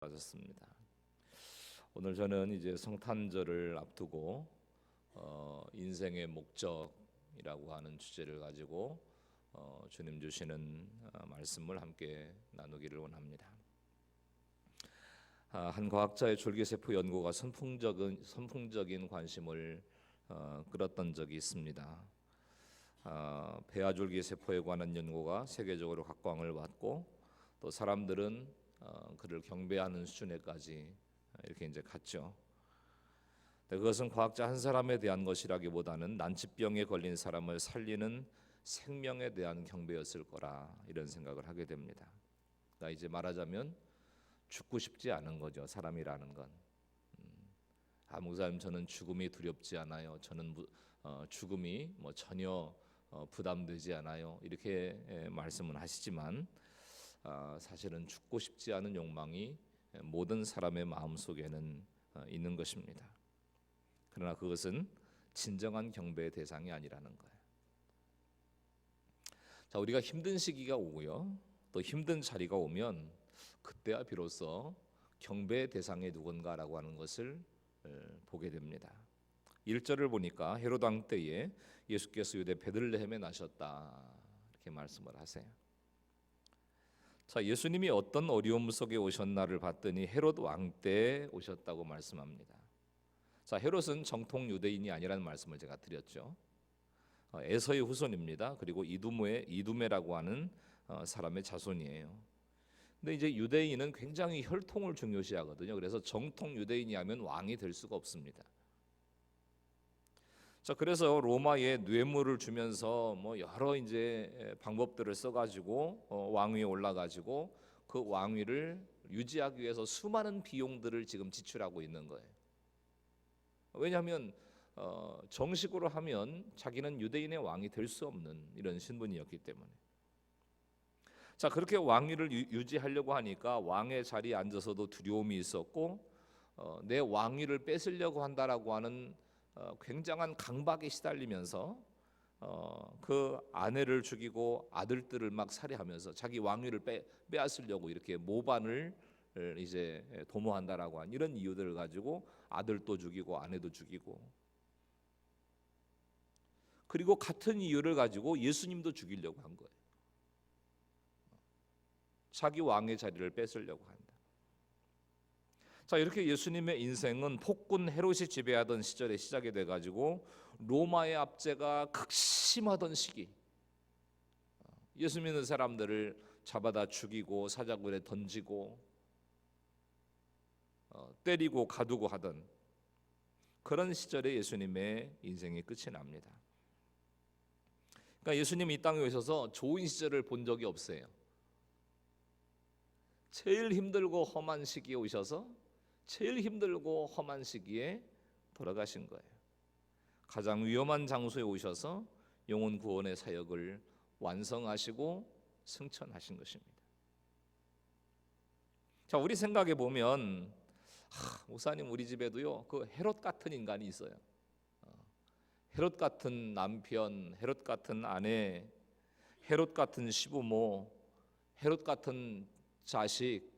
맞았습니다. 오늘 저는 이제 성탄절을 앞두고 인생의 목적이라고 하는 주제를 가지고 주님 주시는 말씀을 함께 나누기를 원합니다. 한 과학자의 줄기세포 연구가 선풍적인 관심을 끌었던 적이 있습니다. 배아줄기세포에 관한 연구가 세계적으로 각광을 받고 또 사람들은 그를 경배하는 수준에까지 이렇게 이제 갔죠. 그것은 과학자 한 사람에 대한 것이라기보다는 난치병에 걸린 사람을 살리는 생명에 대한 경배였을 거라 이런 생각을 하게 됩니다. 그러니까 이제 말하자면 죽고 싶지 않은 거죠. 사람이라는 건. 목사님 저는 죽음이 두렵지 않아요. 저는 죽음이 전혀 부담되지 않아요. 이렇게 말씀은 하시지만 사실은 죽고 싶지 않은 욕망이 모든 사람의 마음속에는 있는 것입니다. 그러나 그것은 진정한 경배의 대상이 아니라는 거예요. 자, 우리가 힘든 시기가 오고요. 또 힘든 자리가 오면 그때야 비로소 경배의 대상이 누군가라고 하는 것을 보게 됩니다. 1절을 보니까 헤롯 왕 때에 예수께서 유대 베들레헴에 나셨다 이렇게 말씀을 하세요. 자, 예수님이 어떤 어려움 속에 오셨나를 봤더니 헤롯 왕 때에 오셨다고 말씀합니다. 자, 헤롯은 정통 유대인이 아니라는 말씀을 제가 드렸죠. 에서의 후손입니다. 그리고 이두메라고 하는 사람의 자손이에요. 근데 이제 유대인은 굉장히 혈통을 중요시하거든요. 그래서 정통 유대인이 하면 왕이 될 수가 없습니다. 자, 그래서 로마에 뇌물을 주면서 여러 이제 방법들을 써가지고 왕위에 올라가지고 그 왕위를 유지하기 위해서 수많은 비용들을 지금 지출하고 있는 거예요. 왜냐하면 정식으로 하면 자기는 유대인의 왕이 될 수 없는 이런 신분이었기 때문에. 자, 그렇게 왕위를 유지하려고 하니까 왕의 자리에 앉아서도 두려움이 있었고 내 왕위를 뺏으려고 한다라고 하는 굉장한 강박에 시달리면서 그 아내를 죽이고 아들들을 막 살해하면서 자기 왕위를 빼앗으려고 이렇게 모반을 이제 도모한다라고 하는 이런 이유들을 가지고 아들도 죽이고 아내도 죽이고, 그리고 같은 이유를 가지고 예수님도 죽이려고 한 거예요. 자기 왕의 자리를 뺏으려고 한다. 자, 이렇게 예수님의 인생은 폭군 헤롯이 지배하던 시절에 시작이 돼가지고 로마의 압제가 극심하던 시기, 예수 믿는 사람들을 잡아다 죽이고 사자굴에 던지고 때리고 가두고 하던 그런 시절에 예수님의 인생이 끝이 납니다. 그러니까 예수님이 이 땅에 오셔서 좋은 시절을 본 적이 없어요. 제일 힘들고 험한 시기에 오셔서 제일 힘들고 험한 시기에 돌아가신 거예요. 가장 위험한 장소에 오셔서 영혼 구원의 사역을 완성하시고 승천하신 것입니다. 자, 우리 생각해 보면 목사님 우리 집에도요 그 헤롯 같은 인간이 있어요. 헤롯 같은 남편, 헤롯 같은 아내, 헤롯 같은 시부모, 헤롯 같은 자식.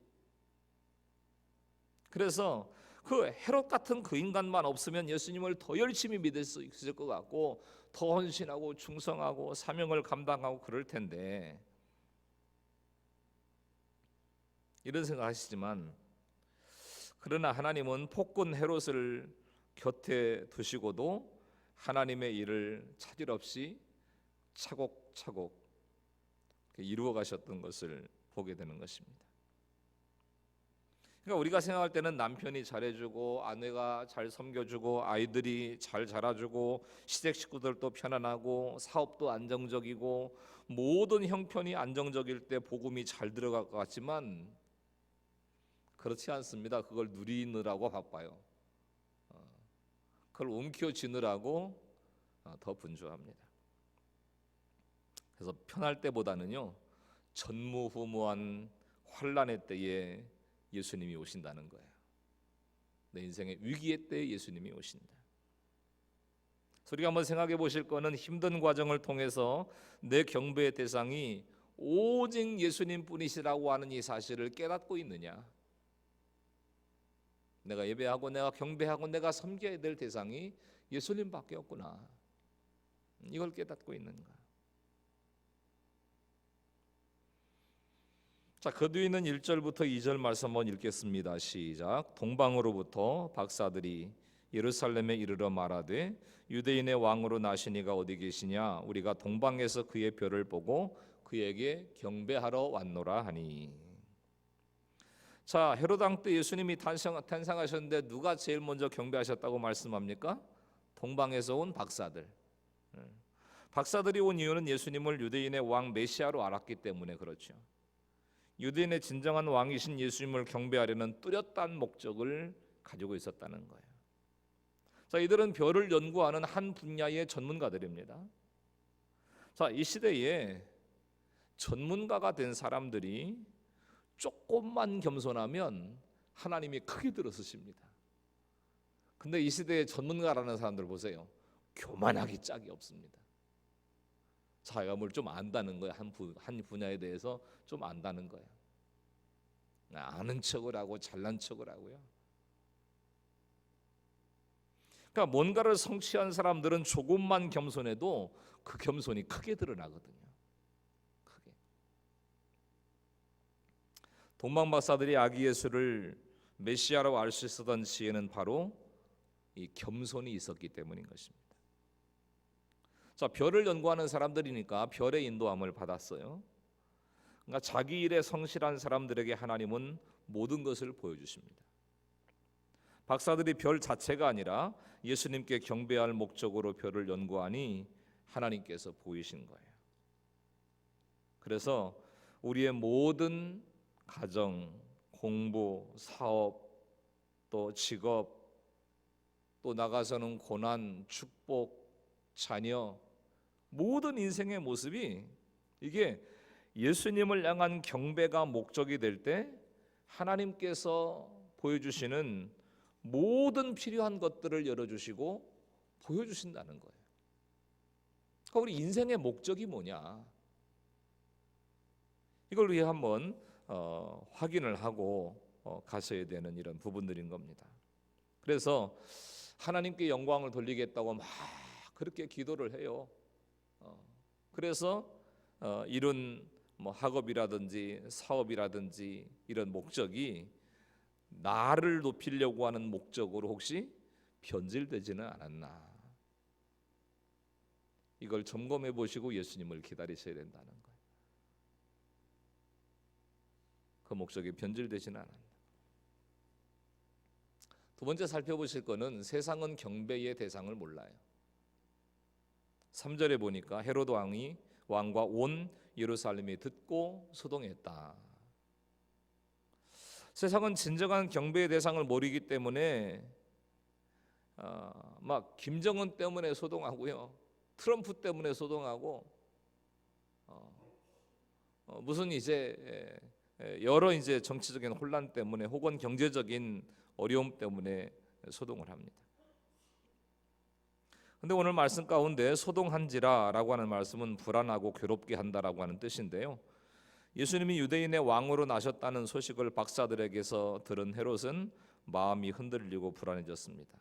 그래서 그 헤롯 같은 그 인간만 없으면 예수님을 더 열심히 믿을 수 있을 것 같고 더 헌신하고 충성하고 사명을 감당하고 그럴 텐데, 이런 생각하시지만 그러나 하나님은 폭군 헤롯을 곁에 두시고도 하나님의 일을 차질 없이 차곡차곡 이루어 가셨던 것을 보게 되는 것입니다. 그러니까 우리가 생각할 때는 남편이 잘해주고 아내가 잘 섬겨주고 아이들이 잘 자라주고 시댁 식구들도 편안하고 사업도 안정적이고 모든 형편이 안정적일 때 복음이 잘 들어갈 것 같지만 그렇지 않습니다. 그걸 누리느라고 바빠요. 그걸 움켜쥐느라고 더 분주합니다. 그래서 편할 때보다는요 전무후무한 환난의 때에 예수님이 오신다는 거예요. 내 인생의 위기의 때에 예수님이 오신다. 우리가 한번 생각해 보실 거는 힘든 과정을 통해서 내 경배의 대상이 오직 예수님 뿐이시라고 하는 이 사실을 깨닫고 있느냐, 내가 예배하고 내가 경배하고 내가 섬겨야 될 대상이 예수님밖에 없구나. 이걸 깨닫고 있는가. 자, 그 뒤에 있는 1절부터 2절 말씀 한번 읽겠습니다. 시작. 동방으로부터 박사들이 예루살렘에 이르러 말하되 유대인의 왕으로 나시니가 어디 계시냐? 우리가 동방에서 그의 별을 보고 그에게 경배하러 왔노라 하니. 자, 헤로드 왕 때 예수님이 탄생하셨는데 누가 제일 먼저 경배하셨다고 말씀합니까? 동방에서 온 박사들. 박사들이 온 이유는 예수님을 유대인의 왕 메시아로 알았기 때문에 그렇죠. 유대인의 진정한 왕이신 예수님을 경배하려는 뚜렷한 목적을 가지고 있었다는 거예요. 자, 이들은 별을 연구하는 한 분야의 전문가들입니다. 자, 이 시대에 전문가가 된 사람들이 조금만 겸손하면 하나님이 크게 들어서십니다. 근데 이 시대의 전문가라는 사람들 보세요. 교만하기 짝이 없습니다. 자기가 뭘 좀 안다는 거예요. 한 분야에 대해서 좀 안다는 거예요. 아는 척을 하고 잘난 척을 하고요. 그러니까 뭔가를 성취한 사람들은 조금만 겸손해도 그 겸손이 크게 드러나거든요. 크게. 동방 박사들이 아기 예수를 메시아라고 알 수 있었던 지혜는 바로 이 겸손이 있었기 때문인 것입니다. 자, 별을 연구하는 사람들이니까 별의 인도함을 받았어요. 그러니까 자기 일에 성실한 사람들에게 하나님은 모든 것을 보여주십니다. 박사들이 별 자체가 아니라 예수님께 경배할 목적으로 별을 연구하니 하나님께서 보이신 거예요. 그래서 우리의 모든 가정, 공부, 사업, 또 직업, 또 나가서는 고난, 축복, 자녀, 모든 인생의 모습이 이게 예수님을 향한 경배가 목적이 될 때 하나님께서 보여주시는 모든 필요한 것들을 열어주시고 보여주신다는 거예요. 그러니까 우리 인생의 목적이 뭐냐? 이걸 우리 한번 확인을 하고 가셔야 되는 이런 부분들인 겁니다. 그래서 하나님께 영광을 돌리겠다고 막 그렇게 기도를 해요. 그래서 이런 학업이라든지 사업이라든지 이런 목적이 나를 높이려고 하는 목적으로 혹시 변질되지는 않았나? 이걸 점검해 보시고 예수님을 기다리셔야 된다는 거예요. 그 목적이 변질되지는 않았나? 두 번째 살펴보실 거는 세상은 경배의 대상을 몰라요. 3절에 보니까 헤로드 왕과 온 예루살렘이 듣고 소동했다. 세상은 진정한 경배의 대상을 모르기 때문에 막 김정은 때문에 소동하고요, 트럼프 때문에 소동하고 무슨 이제 여러 이제 정치적인 혼란 때문에 혹은 경제적인 어려움 때문에 소동을 합니다. 근데 오늘 말씀 가운데 소동한지라라고 하는 말씀은 불안하고 괴롭게 한다라고 하는 뜻인데요. 예수님이 유대인의 왕으로 나셨다는 소식을 박사들에게서 들은 헤롯은 마음이 흔들리고 불안해졌습니다.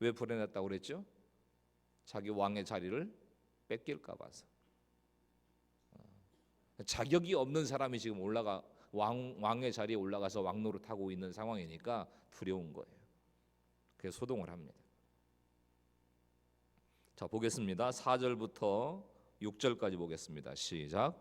왜 불안했다고 그랬죠? 자기 왕의 자리를 뺏길까 봐서. 자격이 없는 사람이 지금 왕의 자리에 올라가서 왕노릇하고 있는 상황이니까 두려운 거예요. 그래서 소동을 합니다. 자, 보겠습니다. 4절부터 6절까지 보겠습니다. 시작.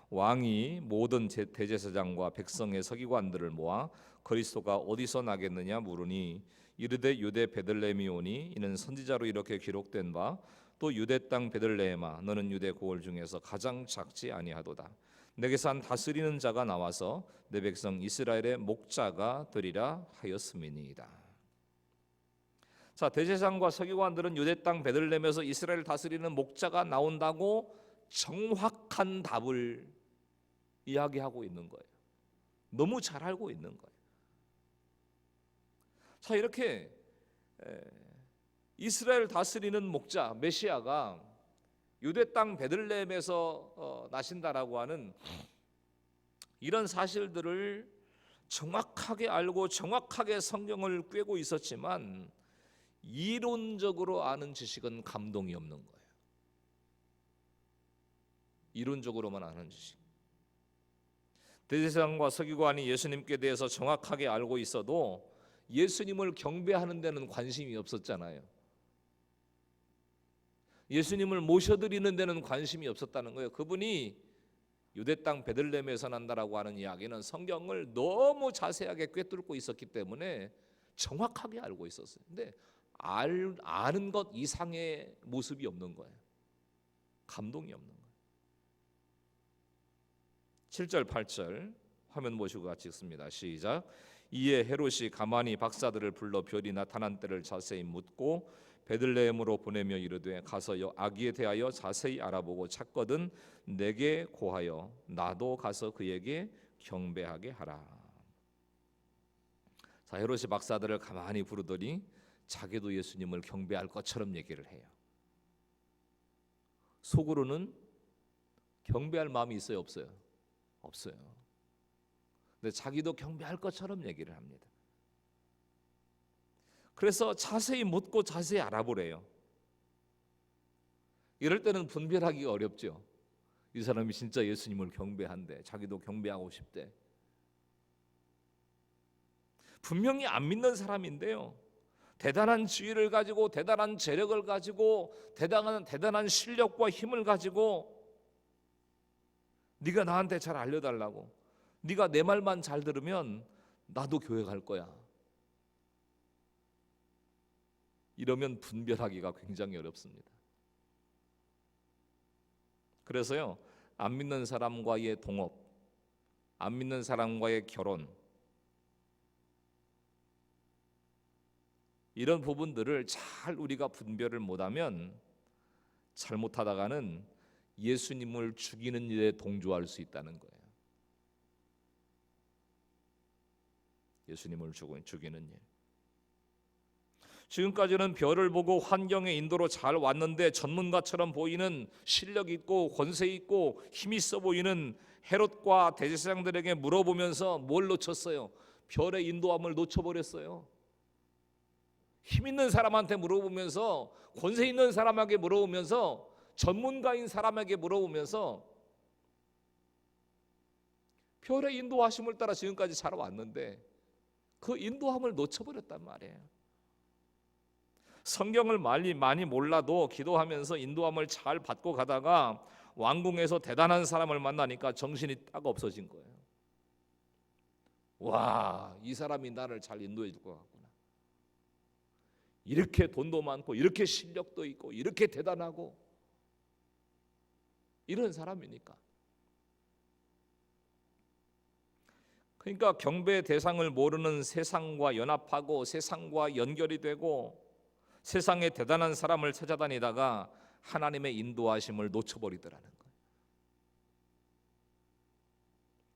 왕이 모든 대제사장과 백성의 서기관들을 모아 그리스도가 어디서 나겠느냐 물으니 이르되 유대 베들레헴이오니 이는 선지자로 이렇게 기록된 바 또 유대 땅 베들레헴아 너는 유대 고을 중에서 가장 작지 아니하도다. 내게서 한 다스리는 자가 나와서 내 백성 이스라엘의 목자가 되리라 하였음이니이다. 자, 대제사장과 서기관들은 유대 땅 베들레헴에서 이스라엘을 다스리는 목자가 나온다고 정확한 답을 이야기하고 있는 거예요. 너무 잘 알고 있는 거예요. 자, 이렇게 이스라엘 다스리는 목자 메시아가 유대 땅 베들레헴에서 나신다라고 하는 이런 사실들을 정확하게 알고 정확하게 성경을 꿰고 있었지만 이론적으로 아는 지식은 감동이 없는 거예요. 이론적으로만 아는 지식. 대제사장과 서기관이 예수님께 대해서 정확하게 알고 있어도 예수님을 경배하는 데는 관심이 없었잖아요. 예수님을 모셔드리는 데는 관심이 없었다는 거예요. 그분이 유대 땅 베들레헴에서 난다라고 하는 이야기는 성경을 너무 자세하게 꿰뚫고 있었기 때문에 정확하게 알고 있었어요. 근데 아는 것 이상의 모습이 없는 거예요. 감동이 없는 거예요. 7절 8절 화면 보시고 같이 읽습니다. 시작. 이에 헤롯이 가만히 박사들을 불러 별이 나타난 때를 자세히 묻고 베들레헴으로 보내며 이르되 가서 아기에 대하여 자세히 알아보고 찾거든 내게 고하여 나도 가서 그에게 경배하게 하라. 자, 헤롯이 박사들을 가만히 부르더니 자기도 예수님을 경배할 것처럼 얘기를 해요. 속으로는 경배할 마음이 있어요, 없어요? 없어요. 근데 자기도 경배할 것처럼 얘기를 합니다. 그래서 자세히 묻고 자세히 알아보래요. 이럴 때는 분별하기가 어렵죠. 이 사람이 진짜 예수님을 경배한대, 자기도 경배하고 싶대. 분명히 안 믿는 사람인데요, 대단한 지위를 가지고 대단한 재력을 가지고 대단한 실력과 힘을 가지고 네가 나한테 잘 알려달라고, 네가 내 말만 잘 들으면 나도 교회 갈 거야, 이러면 분별하기가 굉장히 어렵습니다. 그래서요, 안 믿는 사람과의 동업, 안 믿는 사람과의 결혼, 이런 부분들을 잘 우리가 분별을 못하면 잘못하다가는 예수님을 죽이는 일에 동조할 수 있다는 거예요. 예수님을 죽이는 일. 지금까지는 별을 보고 환경의 인도로 잘 왔는데 전문가처럼 보이는 실력 있고 권세 있고 힘 있어 보이는 헤롯과 대제사장들에게 물어보면서 뭘 놓쳤어요? 별의 인도함을 놓쳐버렸어요. 힘 있는 사람한테 물어보면서, 권세 있는 사람에게 물어보면서, 전문가인 사람에게 물어보면서 별의 인도하심을 따라 지금까지 잘 왔는데 그 인도함을 놓쳐버렸단 말이에요. 성경을 많이 몰라도 기도하면서 인도함을 잘 받고 가다가 왕궁에서 대단한 사람을 만나니까 정신이 딱 없어진 거예요. 와, 이 사람이 나를 잘 인도해 줄 것 같구나. 이렇게 돈도 많고 이렇게 실력도 있고 이렇게 대단하고 이런 사람이니까. 그러니까 경배의 대상을 모르는 세상과 연합하고 세상과 연결이 되고 세상에 대단한 사람을 찾아다니다가 하나님의 인도하심을 놓쳐버리더라는 거예요.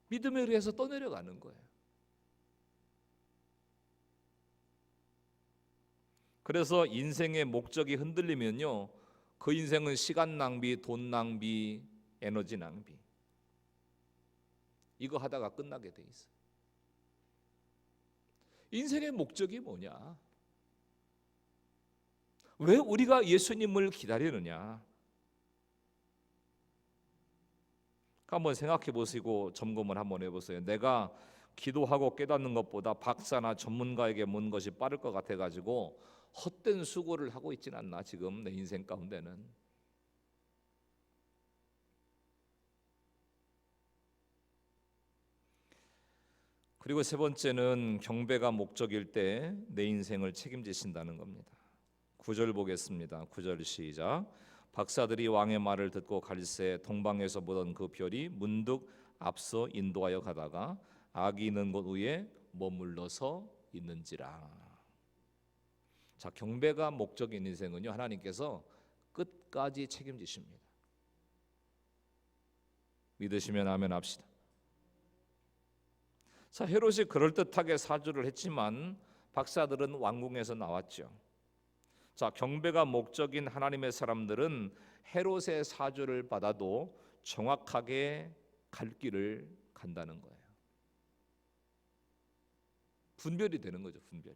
믿음에 의해서 떠내려가는 거예요. 그래서 인생의 목적이 흔들리면요, 그 인생은 시간 낭비, 돈 낭비, 에너지 낭비, 이거 하다가 끝나게 돼 있어요. 인생의 목적이 뭐냐? 왜 우리가 예수님을 기다리느냐? 한번 생각해 보시고 점검을 한번 해보세요. 내가 기도하고 깨닫는 것보다 박사나 전문가에게 묻는 것이 빠를 것 같아가지고 헛된 수고를 하고 있지는 않나, 지금 내 인생 가운데는. 그리고 세 번째는 경배가 목적일 때 내 인생을 책임지신다는 겁니다. 9절 보겠습니다. 9절 시작. 박사들이 왕의 말을 듣고 갈새 동방에서 보던 그 별이 문득 앞서 인도하여 가다가 아기 있는 곳 위에 머물러서 있는지라. 자, 경배가 목적인 인생은요, 하나님께서 끝까지 책임지십니다. 믿으시면 아멘 합시다. 자, 헤롯이 그럴듯하게 사주를 했지만 박사들은 왕궁에서 나왔죠. 자, 경배가 목적인 하나님의 사람들은 헤롯의 사주를 받아도 정확하게 갈 길을 간다는 거예요. 분별이 되는 거죠. 분별이.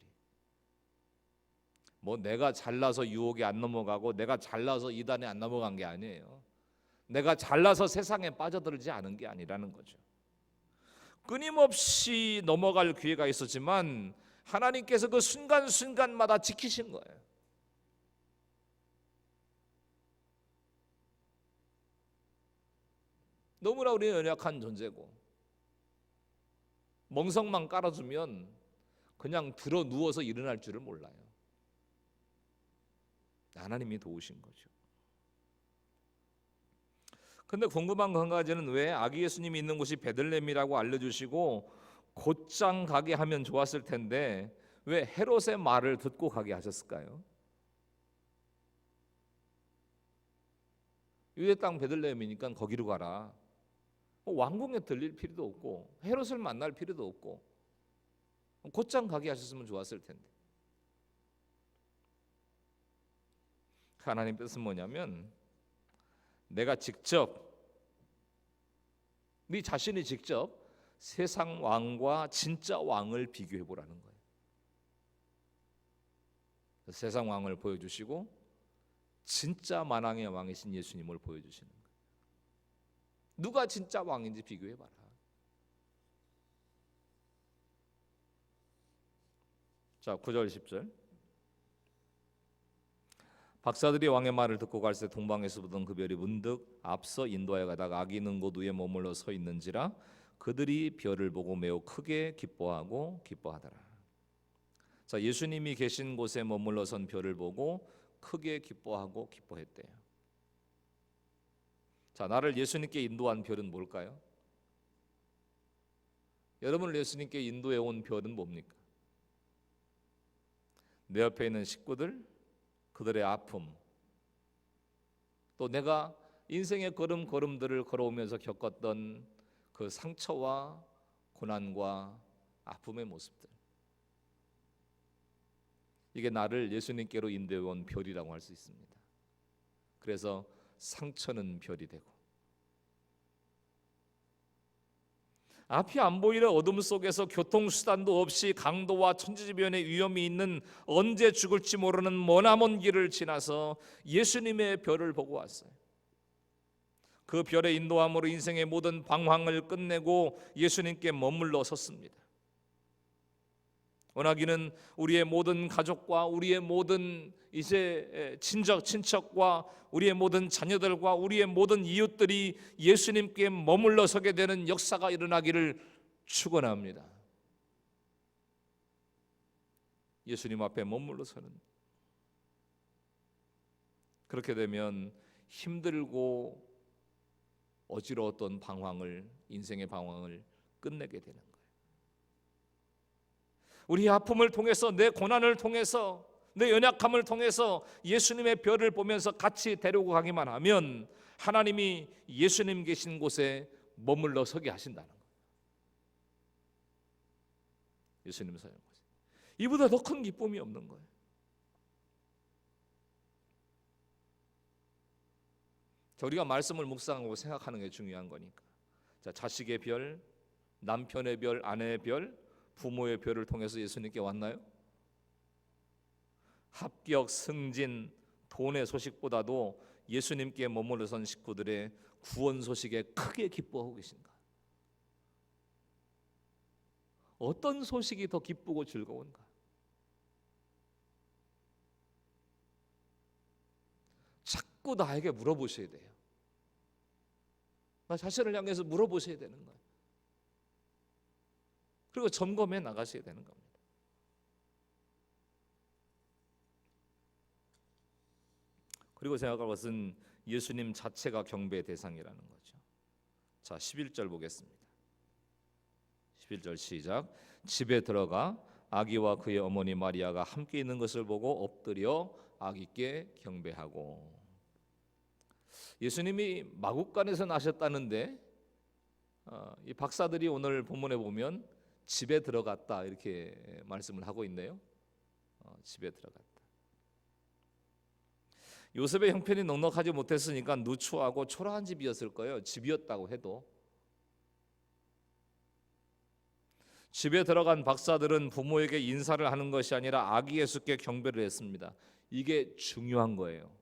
뭐 내가 잘나서 유혹에 안 넘어가고 내가 잘나서 이단에 안 넘어간 게 아니에요. 내가 잘나서 세상에 빠져들지 않은 게 아니라는 거죠. 끊임없이 넘어갈 기회가 있었지만 하나님께서 그 순간순간마다 지키신 거예요. 너무나 우리는 연약한 존재고 멍석만 깔아주면 그냥 들어 누워서 일어날 줄을 몰라요. 하나님이 도우신 거죠. 근데 궁금한 거 한 가지는 왜 아기 예수님이 있는 곳이 베들레헴이라고 알려주시고 곧장 가게 하면 좋았을 텐데 왜 헤롯의 말을 듣고 가게 하셨을까요? 유대 땅 베들레헴이니까 거기로 가라. 왕궁에 들릴 필요도 없고 헤롯을 만날 필요도 없고 곧장 가게 하셨으면 좋았을 텐데. 하나님 뜻은 뭐냐면 내가 직접 네 자신이 직접 세상 왕과 진짜 왕을 비교해 보라는 거예요. 세상 왕을 보여주시고 진짜 만왕의 왕이신 예수님을 보여주시는 거예요. 누가 진짜 왕인지 비교해 봐라. 자, 9절 10절. 박사들이 왕의 말을 듣고 갈새 동방에서 보던 그 별이 문득 앞서 인도하여 가다가 아기 있는 곳 위에 머물러 서 있는지라 그들이 별을 보고 매우 크게 기뻐하고 기뻐하더라. 자, 예수님이 계신 곳에 머물러 선 별을 보고 크게 기뻐하고 기뻐했대요. 자, 나를 예수님께 인도한 별은 뭘까요? 여러분을 예수님께 인도해 온 별은 뭡니까? 내 옆에 있는 식구들, 그들의 아픔, 또 내가 인생의 걸음걸음들을 걸어오면서 겪었던 그 상처와 고난과 아픔의 모습들, 이게 나를 예수님께로 인도해 온 별이라고 할 수 있습니다. 그래서 상처는 별이 되고 앞이 안 보이는 어둠 속에서 교통수단도 없이 강도와 천지지변의 위험이 있는 언제 죽을지 모르는 머나먼 길을 지나서 예수님의 별을 보고 왔어요. 그 별의 인도함으로 인생의 모든 방황을 끝내고 예수님께 머물러 섰습니다. 원하기는 우리의 모든 가족과 우리의 모든 이제 친척과 우리의 모든 자녀들과 우리의 모든 이웃들이 예수님께 머물러 서게 되는 역사가 일어나기를 축원합니다. 예수님 앞에 머물러 서는, 그렇게 되면 힘들고 어지러웠던 방황을, 인생의 방황을 끝내게 되는 거예요. 우리 아픔을 통해서, 내 고난을 통해서, 내 연약함을 통해서 예수님의 별을 보면서 같이 데리고 가기만 하면 하나님이 예수님 계신 곳에 머물러 서게 하신다는 거예요. 예수님 사는 곳에 이보다 더 큰 기쁨이 없는 거예요. 자, 우리가 말씀을 묵상하고 생각하는 게 중요한 거니까. 자, 자식의 별, 남편의 별, 아내의 별, 부모의 별을 통해서 예수님께 왔나요? 합격, 승진, 돈의 소식보다도 예수님께 머물러 선 식구들의 구원 소식에 크게 기뻐하고 계신가? 어떤 소식이 더 기쁘고 즐거운가? 자꾸 나에게 물어보셔야 돼요. 나 자신을 향해서 물어보셔야 되는 거예요. 그리고 점검해 나가셔야 되는 겁니다. 그리고 생각할 것은 예수님 자체가 경배의 대상이라는 거죠. 자, 11절 보겠습니다. 11절 시작. 집에 들어가 아기와 그의 어머니 마리아가 함께 있는 것을 보고 엎드려 아기께 경배하고. 예수님이 마국간에서 나셨다는데 이 박사들이 오늘 본문에 보면 집에 들어갔다 이렇게 말씀을 하고 있네요. 집에 들어갔다. 요셉의 형편이 넉넉하지 못했으니까 누추하고 초라한 집이었을 거예요. 집이었다고 해도. 집에 들어간 박사들은 부모에게 인사를 하는 것이 아니라 아기 예수께 경배를 했습니다. 이게 중요한 거예요.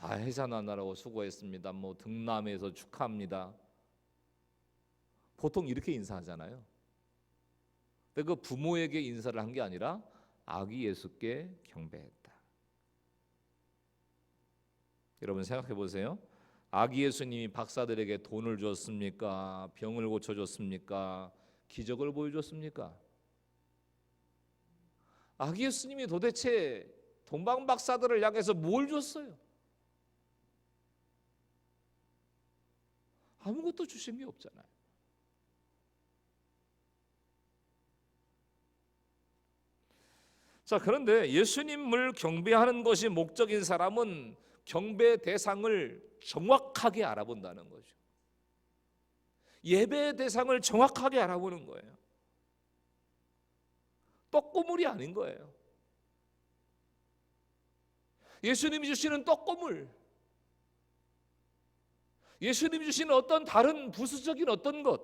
해산하느라고 수고했습니다. 등남해서 축하합니다. 보통 이렇게 인사하잖아요. 근데 그 부모에게 인사를 한 게 아니라 아기 예수께 경배했다. 여러분 생각해 보세요. 아기 예수님이 박사들에게 돈을 줬습니까? 병을 고쳐줬습니까? 기적을 보여줬습니까? 아기 예수님이 도대체 동방 박사들을 향해서 뭘 줬어요? 아무것도 주신 게 없잖아요. 자, 그런데 예수님을 경배하는 것이 목적인 사람은 경배 대상을 정확하게 알아본다는 거죠. 예배의 대상을 정확하게 알아보는 거예요. 떡고물이 아닌 거예요. 예수님이 주시는 떡고물, 예수님이 주시는 어떤 다른 부수적인 어떤 것,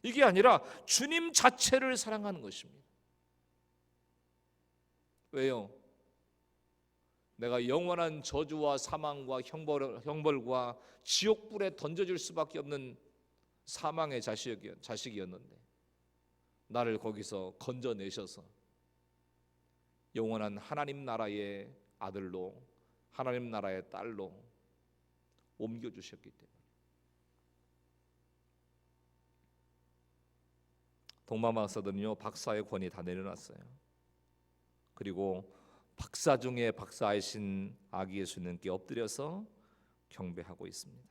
이게 아니라 주님 자체를 사랑하는 것입니다. 왜요? 내가 영원한 저주와 사망과 형벌과 지옥불에 던져질 수밖에 없는 사망의 자식이었는데 나를 거기서 건져내셔서 영원한 하나님 나라의 아들로, 하나님 나라의 딸로 옮겨주셨기 때문에. 동방 박사들은요, 박사의 권위 다 내려놨어요. 그리고 박사 중에 박사이신 아기 예수님께 엎드려서 경배하고 있습니다.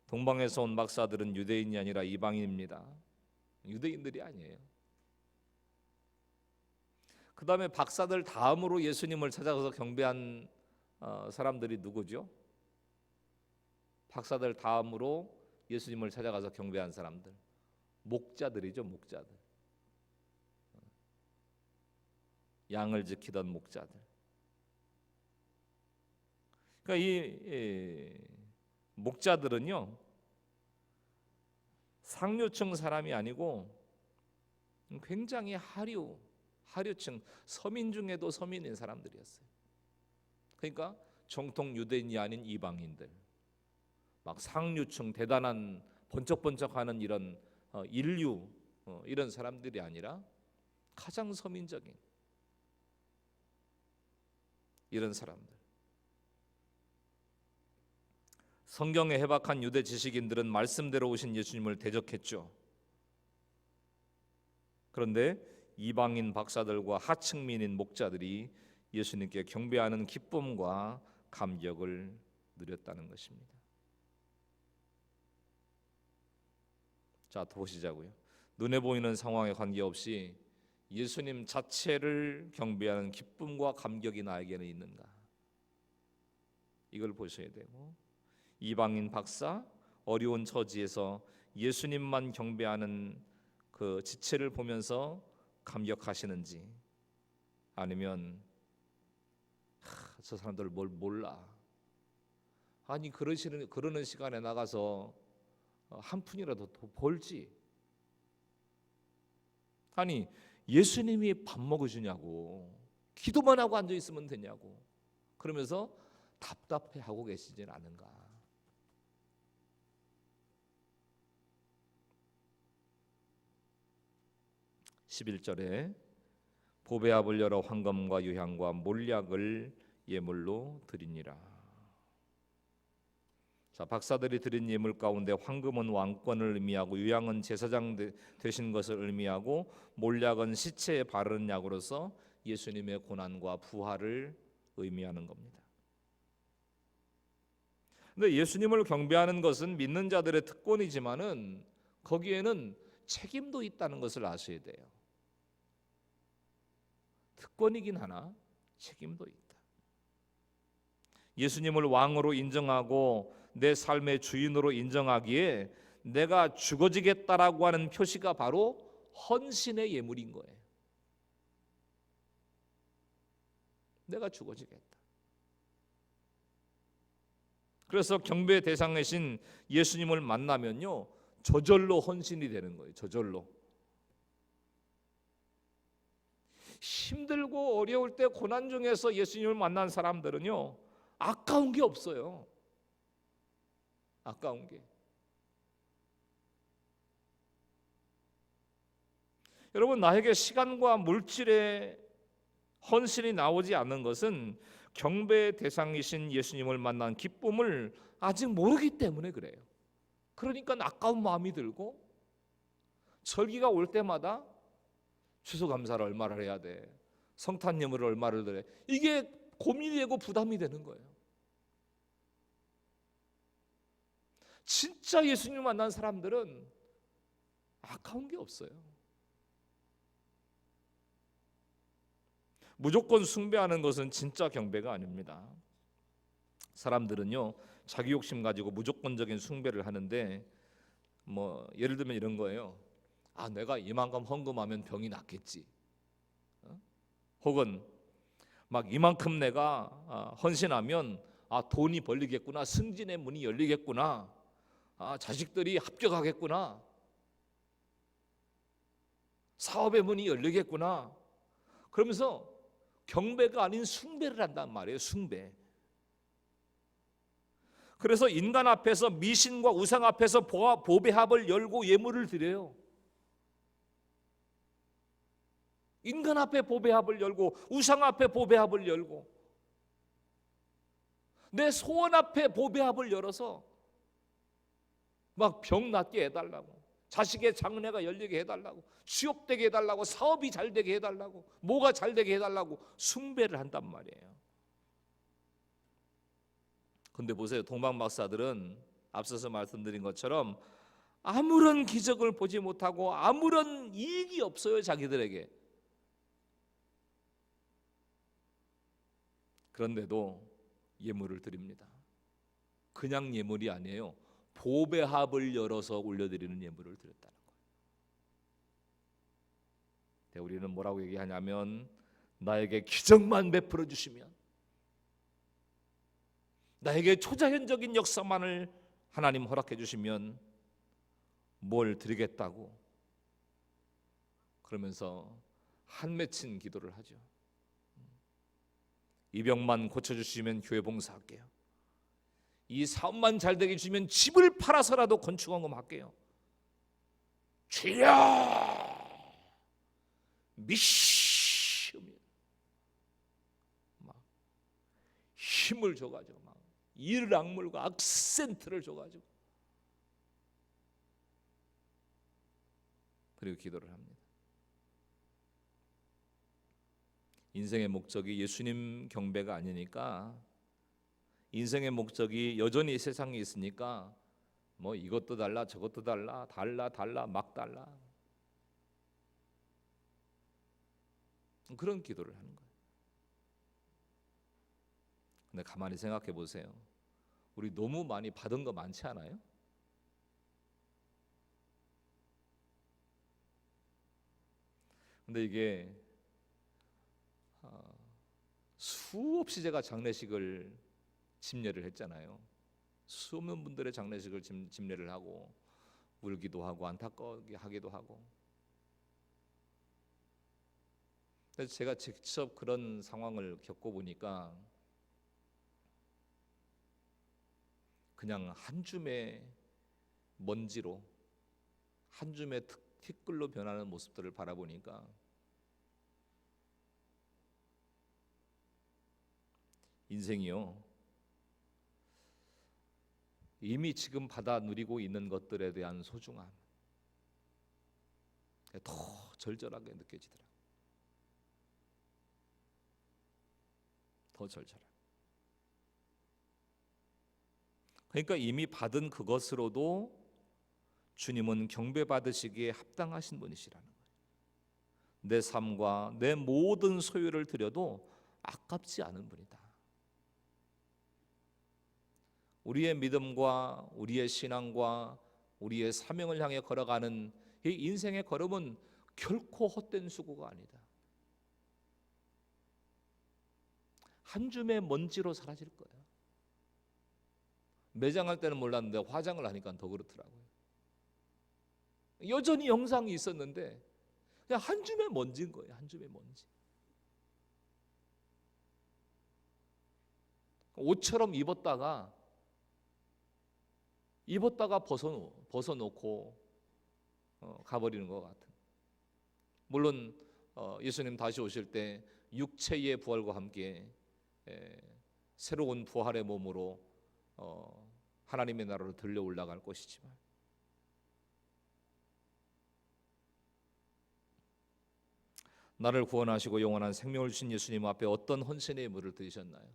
동방에서 온 박사들은 유대인이 아니라 이방인입니다. 유대인들이 아니에요. 그 다음에 박사들 다음으로 예수님을 찾아가서 경배한 사람들이 누구죠? 박사들 다음으로 예수님을 찾아가서 경배한 사람들, 목자들이죠. 목자들, 양을 지키던 목자들. 그러니까 이 목자들은요, 상류층 사람이 아니고 굉장히 하류층, 서민 중에도 서민인 사람들이었어요. 그러니까 정통 유대인이 아닌 이방인들, 막 상류층 대단한 번쩍번쩍하는 이런 인류, 이런 사람들이 아니라 가장 서민적인 이런 사람들. 성경에 해박한 유대 지식인들은 말씀대로 오신 예수님을 대적했죠. 그런데 이방인 박사들과 하층민인 목자들이 예수님께 경배하는 기쁨과 감격을 누렸다는 것입니다. 자, 보시자고요. 눈에 보이는 상황에 관계없이 예수님 자체를 경배하는 기쁨과 감격이 나에게는 있는가? 이걸 보셔야 되고, 이방인 박사, 어려운 처지에서 예수님만 경배하는 그 지체를 보면서 감격하시는지, 아니면 저 사람들 뭘 몰라, 아니 그러는 시간에 나가서 한 푼이라도 더 벌지, 아니 예수님이 밥 먹어주냐고, 기도만 하고 앉아 있으면 되냐고, 그러면서 답답해하고 계시진 않은가? (11절에) 보배 압을 열어 황금과 유향과 몰약을 예물로 드리니라. 자, 박사들이 드린 예물 가운데 황금은 왕권을 의미하고, 유향은 제사장 되신 것을 의미하고, 몰약은 시체에 바르는 약으로서 예수님의 고난과 부활을 의미하는 겁니다. 근데 예수님을 경배하는 것은 믿는 자들의 특권이지만은 거기에는 책임도 있다는 것을 아셔야 돼요. 특권이긴 하나 책임도 있다. 예수님을 왕으로 인정하고 내 삶의 주인으로 인정하기에 내가 죽어지겠다라고 하는 표시가 바로 헌신의 예물인 거예요. 내가 죽어지겠다. 그래서 경배 대상이신 예수님을 만나면요, 저절로 헌신이 되는 거예요. 저절로. 힘들고 어려울 때 고난 중에서 예수님을 만난 사람들은요, 아까운 게 없어요. 아까운 게. 여러분, 나에게 시간과 물질의 헌신이 나오지 않는 것은 경배 대상이신 예수님을 만난 기쁨을 아직 모르기 때문에 그래요. 그러니까 아까운 마음이 들고, 절기가 올 때마다 추수감사를 얼마를 해야 돼, 성탄 예물을 얼마를 드려, 이게 고민이 되고 부담이 되는 거예요. 진짜 예수님을 만난 사람들은 아까운 게 없어요. 무조건 숭배하는 것은 진짜 경배가 아닙니다. 사람들은요, 자기 욕심 가지고 무조건적인 숭배를 하는데, 예를 들면 이런 거예요. 내가 이만큼 헌금하면 병이 낫겠지. 혹은 막 이만큼 내가 헌신하면 돈이 벌리겠구나, 승진의 문이 열리겠구나, 자식들이 합격하겠구나, 사업의 문이 열리겠구나. 그러면서 경배가 아닌 숭배를 한단 말이에요. 숭배. 그래서 인간 앞에서, 미신과 우상 앞에서 보배합을 열고 예물을 드려요. 인간 앞에 보배합을 열고, 우상 앞에 보배합을 열고, 내 소원 앞에 보배합을 열어서 막 병 낫게 해달라고, 자식의 장래가 열리게 해달라고, 취업되게 해달라고, 사업이 잘 되게 해달라고, 뭐가 잘 되게 해달라고 숭배를 한단 말이에요. 근데 보세요, 동방 박사들은 앞서서 말씀드린 것처럼 아무런 기적을 보지 못하고 아무런 이익이 없어요, 자기들에게. 그런데도 예물을 드립니다. 그냥 예물이 아니에요. 보배합을 열어서 올려드리는 예물을 드렸다는 거예요. 우리는 뭐라고 얘기하냐면, 나에게 기적만 베풀어 주시면, 나에게 초자연적인 역사만을 하나님 허락해 주시면 뭘 드리겠다고, 그러면서 한 맺힌 기도를 하죠. 이 병만 고쳐주시면 교회 봉사할게요. 이 사업만 잘 되게 해주시면 집을 팔아서라도 건축원금 할게요. 주여 미시면 막 힘을 줘가지고, 막 이를 악물고 악센트를 줘가지고, 그리고 기도를 합니다. 인생의 목적이 예수님 경배가 아니니까, 인생의 목적이 여전히 세상에 있으니까 이것도 달라 저것도 달라, 달라 막 달라, 그런 기도를 하는 거예요. 근데 가만히 생각해 보세요. 우리 너무 많이 받은 거 많지 않아요? 근데 이게 수없이 제가 장례식을 집례를 했잖아요. 수없는 분들의 장례식을 집례를 하고, 울기도 하고 안타까우게 하기도 하고. 그래서 제가 직접 그런 상황을 겪어보니까 그냥 한 줌의 먼지로, 한 줌의 티끌로 변하는 모습들을 바라보니까 인생이요, 이미 지금 받아 누리고 있는 것들에 대한 소중함, 더 절절하게 느껴지더라고요. 더 절절하게. 그러니까 이미 받은 그것으로도 주님은 경배받으시기에 합당하신 분이시라는 거예요. 내 삶과 내 모든 소유를 드려도 아깝지 않은 분이다. 우리의 믿음과 우리의 신앙과 우리의 사명을 향해 걸어가는 이 인생의 걸음은 결코 헛된 수고가 아니다. 한 줌의 먼지로 사라질 거야. 매장할 때는 몰랐는데 화장을 하니까 더 그렇더라고요. 여전히 영상이 있었는데 그냥 한 줌의 먼지인 거예요. 한 줌의 먼지. 옷처럼 입었다가 벗어놓고 가버리는 것 같은. 물론 예수님 다시 오실 때 육체의 부활과 함께 새로운 부활의 몸으로 하나님의 나라로 들려 올라갈 것이지만, 나를 구원하시고 영원한 생명을 주신 예수님 앞에 어떤 헌신의 예물을 드리셨나요?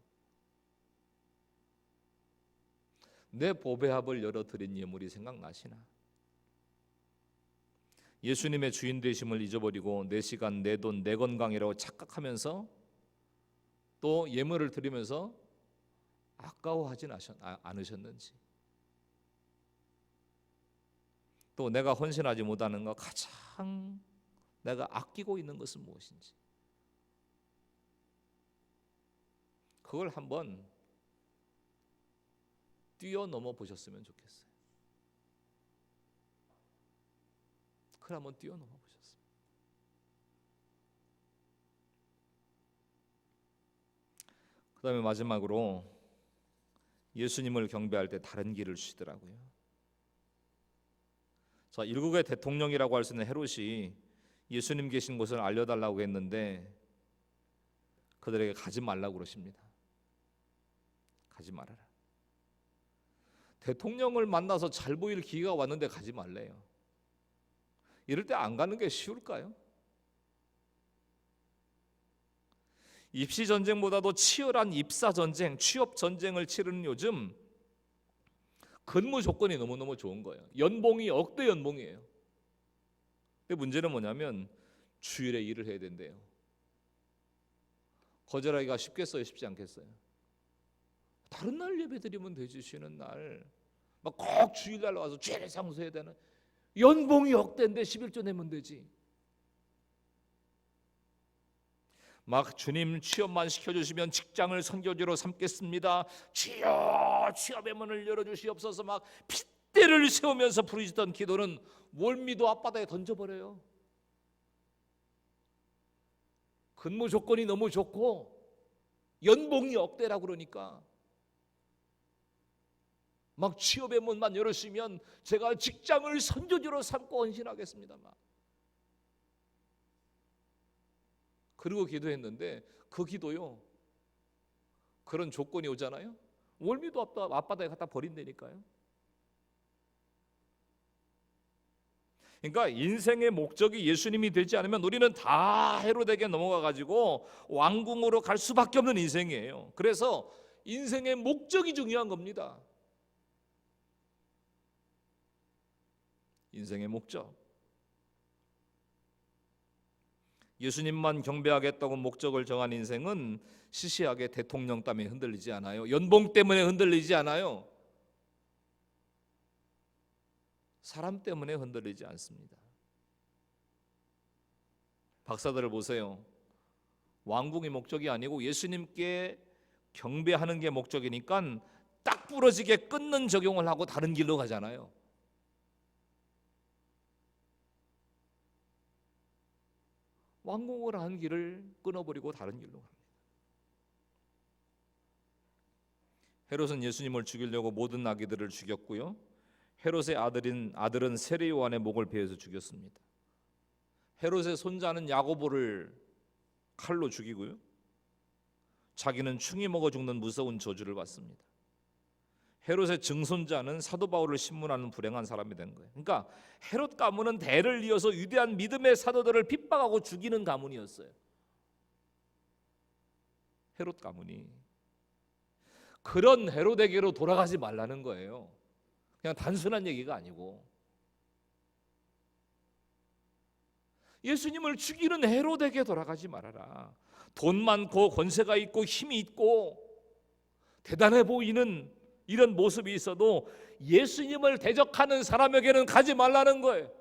내 보배합을 열어드린 예물이 생각나시나? 예수님의 주인 되심을 잊어버리고 내 시간, 내 돈, 내 건강이라고 착각하면서 또 예물을 드리면서 아까워하진 않으셨는지, 또 내가 헌신하지 못하는 것, 가장 내가 아끼고 있는 것은 무엇인지, 그걸 한번 뛰어넘어 보셨으면 좋겠어요. 그걸 한번 뛰어넘어 보셨어요. 그 다음에 마지막으로 예수님을 경배할 때 다른 길을 주시더라고요. 자, 일국의 대통령이라고 할 수 있는 헤롯이 예수님 계신 곳을 알려달라고 했는데 그들에게 가지 말라고 그러십니다. 가지 말아라. 대통령을 만나서 잘 보일 기회가 왔는데 가지 말래요. 이럴 때 안 가는 게 쉬울까요? 입시 전쟁보다도 치열한 입사 전쟁, 취업 전쟁을 치르는 요즘 근무 조건이 너무너무 좋은 거예요. 연봉이 억대 연봉이에요. 근데 문제는 뭐냐면 주일에 일을 해야 된대요. 거절하기가 쉽겠어요? 쉽지 않겠어요? 다른 날 예배 드리면 되지. 쉬는 날 막 꼭 주일날 와서 죄를 상수해야 되는, 연봉이 억대인데 11조 내면 되지. 막 주님 취업만 시켜주시면 직장을 선교지로 삼겠습니다. 주여 취업의 문을 열어주시옵소서 막 핏대를 세우면서 부르짖던 기도는 월미도 앞바다에 던져버려요. 근무 조건이 너무 좋고 연봉이 억대라고 그러니까 막 취업의 문만 열으시면 제가 직장을 선교지로 삼고 헌신하겠습니다. 막. 그리고 기도했는데 그 기도요, 그런 조건이 오잖아요, 월미도 앞바다에 갖다 버린다니까요. 그러니까 인생의 목적이 예수님이 되지 않으면 우리는 다 헤롯에게 넘어가가지고 왕궁으로 갈 수밖에 없는 인생이에요. 그래서 인생의 목적이 중요한 겁니다. 인생의 목적. 예수님만 경배하겠다고 목적을 정한 인생은 시시하게 대통령 때문에 흔들리지 않아요. 연봉 때문에 흔들리지 않아요. 사람 때문에 흔들리지 않습니다. 박사들을 보세요. 왕궁이 목적이 아니고 예수님께 경배하는 게 목적이니까 딱 부러지게 끊는 적용을 하고 다른 길로 가잖아요. 왕궁을 한 길을 끊어버리고 다른 길로 갑니다. 헤롯은 예수님을 죽이려고 모든 아기들을 죽였고요, 헤롯의 아들은 세례 요한의 목을 베어서 죽였습니다. 헤롯의 손자는 야고보를 칼로 죽이고요, 자기는 충이 먹어 죽는 무서운 저주를 받습니다. 헤롯의 증손자는 사도 바울을 신문하는 불행한 사람이 된 거예요. 그러니까 헤롯 가문은 대를 이어서 위대한 믿음의 사도들을 핍박하고 죽이는 가문이었어요. 헤롯 가문이. 그런 헤롯에게로 돌아가지 말라는 거예요. 그냥 단순한 얘기가 아니고, 예수님을 죽이는 헤롯에게 돌아가지 말아라. 돈 많고 권세가 있고 힘이 있고 대단해 보이는 이런 모습이 있어도 예수님을 대적하는 사람에게는 가지 말라는 거예요.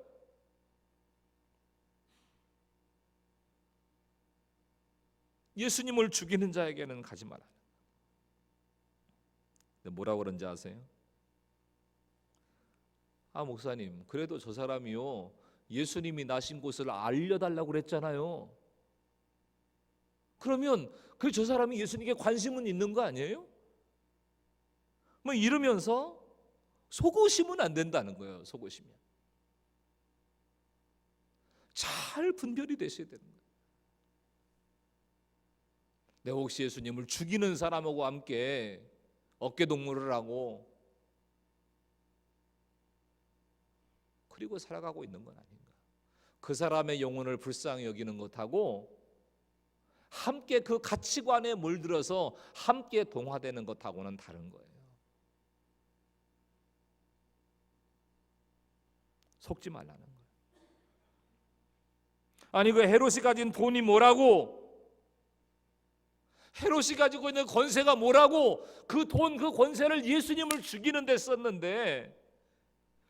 예수님을 죽이는 자에게는 가지 말아라. 뭐라고 그런지 아세요? 아 목사님, 그래도 저 사람이요 예수님이 나신 곳을 알려달라고 그랬잖아요. 그러면 그 저 사람이 예수님께 관심은 있는 거 아니에요? 뭐 이러면서 속으시면 안 된다는 거예요. 속으시면 잘 분별이 되셔야 되는 거예요. 내가 혹시 예수님을 죽이는 사람하고 함께 어깨동무를 하고 그리고 살아가고 있는 건 아닌가. 그 사람의 영혼을 불쌍히 여기는 것하고 함께 그 가치관에 물들어서 함께 동화되는 것하고는 다른 거예요. 속지 말라는 거예요. 아니 그 헤롯이 가진 돈이 뭐라고, 헤롯이 가지고 있는 권세가 뭐라고, 그 돈 그 권세를 예수님을 죽이는 데 썼는데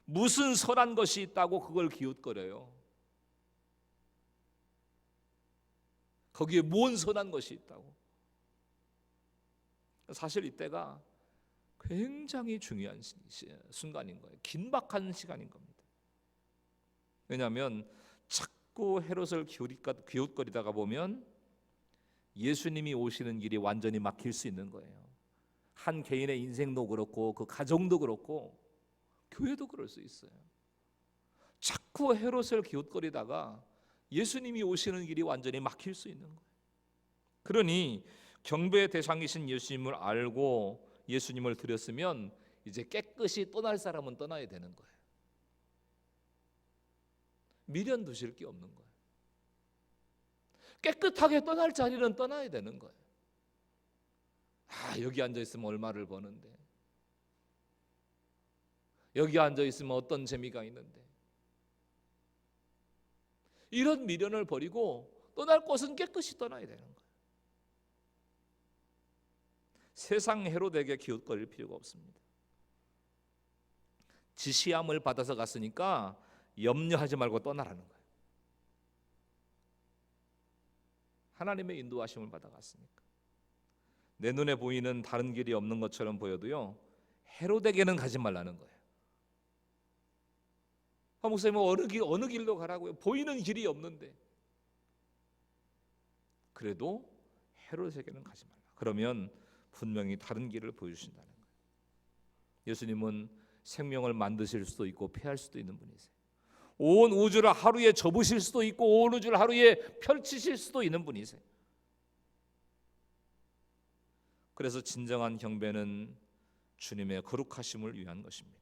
무슨 선한 것이 있다고 그걸 기웃거려요. 거기에 뭔 선한 것이 있다고. 사실 이때가 굉장히 중요한 순간인 거예요. 긴박한 시간인 겁니다. 왜냐하면 자꾸 헤롯을 기웃거리다가 보면 예수님이 오시는 길이 완전히 막힐 수 있는 거예요. 한 개인의 인생도 그렇고 그 가정도 그렇고 교회도 그럴 수 있어요. 자꾸 헤롯을 기웃거리다가 예수님이 오시는 길이 완전히 막힐 수 있는 거예요. 그러니 경배의 대상이신 예수님을 알고 예수님을 드렸으면 이제 깨끗이 떠날 사람은 떠나야 되는 거예요. 미련 두실 게 없는 거예요. 깨끗하게 떠날 자리는 떠나야 되는 거예요. 아, 여기 앉아 있으면 얼마를 버는데, 여기 앉아 있으면 어떤 재미가 있는데, 이런 미련을 버리고 떠날 곳은 깨끗이 떠나야 되는 거예요. 세상 헤롯에게 기웃거릴 필요가 없습니다. 지시함을 받아서 갔으니까 염려하지 말고 떠나라는 거예요. 하나님의 인도하심을 받아갔으니까. 내 눈에 보이는 다른 길이 없는 것처럼 보여도요, 헤롯에게는 가지 말라는 거예요. 아, 목사님 어느 길로 가라고요? 보이는 길이 없는데. 그래도 헤롯에게는 가지 말라. 그러면 분명히 다른 길을 보여주신다는 거예요. 예수님은 생명을 만드실 수도 있고 폐할 수도 있는 분이세요. 온 우주를 하루에 접으실 수도 있고 온 우주를 하루에 펼치실 수도 있는 분이세요. 그래서 진정한 경배는 주님의 거룩하심을 위한 것입니다.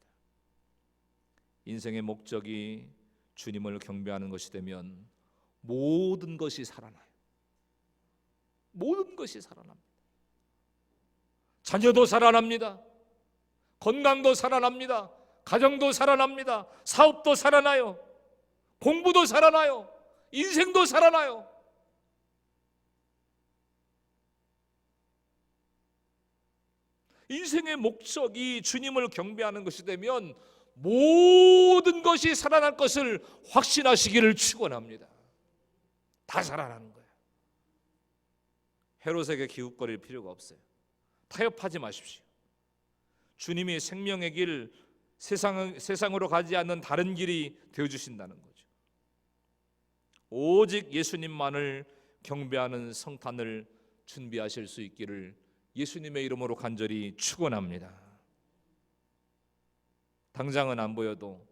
인생의 목적이 주님을 경배하는 것이 되면 모든 것이 살아나요. 모든 것이 살아납니다. 자녀도 살아납니다. 건강도 살아납니다. 가정도 살아납니다. 사업도 살아나요. 공부도 살아나요. 인생도 살아나요. 인생의 목적이 주님을 경배하는 것이 되면 모든 것이 살아날 것을 확신하시기를 축원합니다. 다 살아나는 거예요. 헤롯에게 기웃거릴 필요가 없어요. 타협하지 마십시오. 주님이 생명의 길, 세상으로 가지 않는 다른 길이 되어주신다는 거죠. 오직 예수님만을 경배하는 성탄을 준비하실 수 있기를 예수님의 이름으로 간절히 축원합니다. 당장은 안 보여도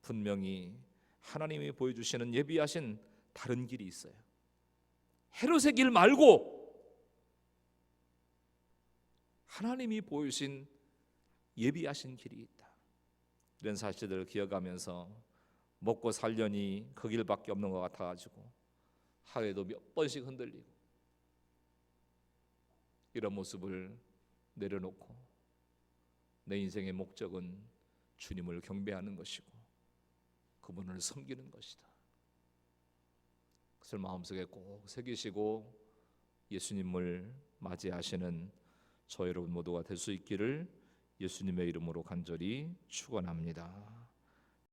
분명히 하나님이 보여주시는 예비하신 다른 길이 있어요. 헤롯의 길 말고 하나님이 보여주신 예비하신 길이 있다. 이런 사실들을 기억하면서 먹고 살려니 그 길밖에 없는 것 같아가지고 하루에도 몇 번씩 흔들리고 이런 모습을 내려놓고 내 인생의 목적은 주님을 경배하는 것이고 그분을 섬기는 것이다. 그것을 마음속에 꼭 새기시고 예수님을 맞이하시는 저 여러분 모두가 될 수 있기를 예수님의 이름으로 간절히 축원합니다.